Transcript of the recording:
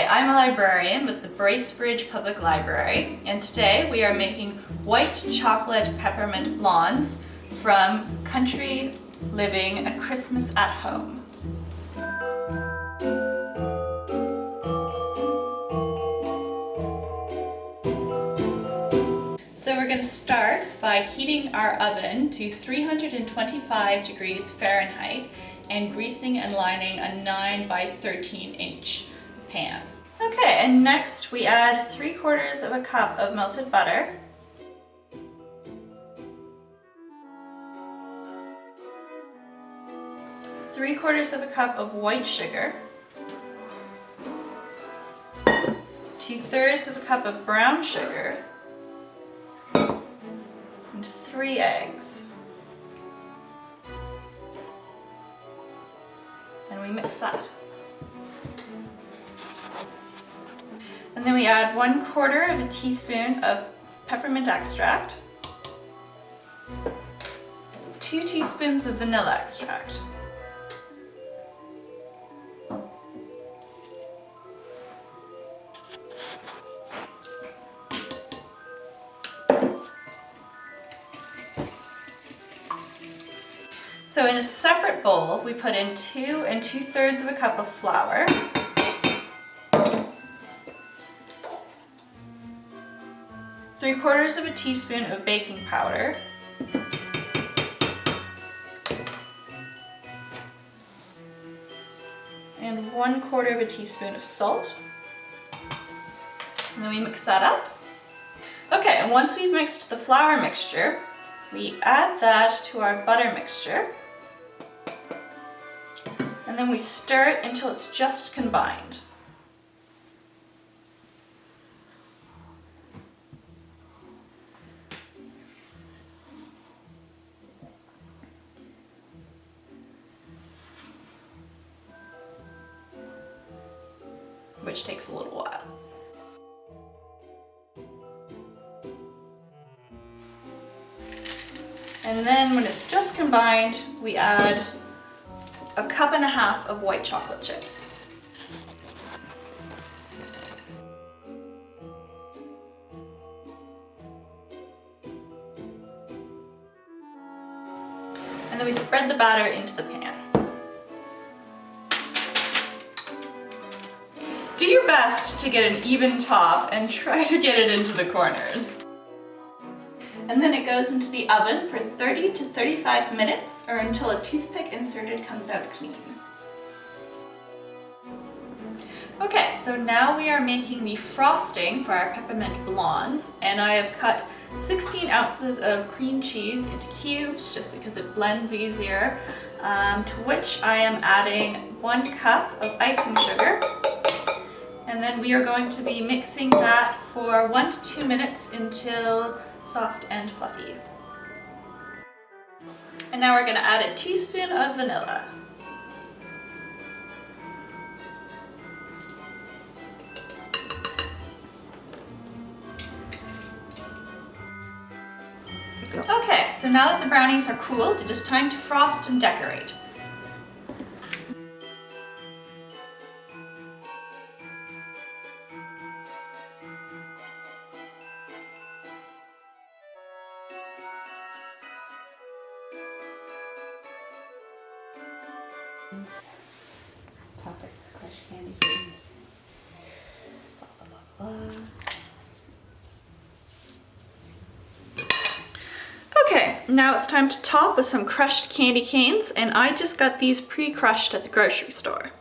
Hi, I'm a librarian with the Bracebridge Public Library, and today we are making white chocolate peppermint blondes from Country Living: A Christmas at Home. So we're going to start by heating our oven to 325 degrees Fahrenheit and greasing and lining a 9 by 13 inch pan. Okay, and next we add 3/4 of a cup of melted butter, three-quarters of a cup of white sugar, 2/3 of a cup of brown sugar, and 3 eggs. And we mix that. And then we add 1/4 of a teaspoon of peppermint extract, 2 teaspoons of vanilla extract, so in a separate bowl, we put in 2 2/3 of a cup of flour, 3/4 of a teaspoon of baking powder, and 1/4 of a teaspoon of salt. And then we mix that up. Okay, and once we've mixed the flour mixture, we add that to our butter mixture. And then we stir it until it's just combined. Which takes a little while. And then when it's just combined, we add 1.5 cups of white chocolate chips. And then we spread the batter into the pan. Do your best to get an even top and try to get it into the corners. And then it goes into the oven for 30 to 35 minutes or until a toothpick inserted comes out clean. Okay, so now we are making the frosting for our peppermint blondes, and I have cut 16 ounces of cream cheese into cubes just because it blends easier, to which I am adding 1 cup of icing sugar. And then we are going to be mixing that for 1 to 2 minutes until soft and fluffy. And now we're going to add a teaspoon of vanilla. Okay, so now that the brownies are cooled, it is time to frost and decorate. Topics, crushed candy canes. Blah, blah, blah, blah. Okay, now it's time to top with some crushed candy canes, and I just got these pre-crushed at the grocery store.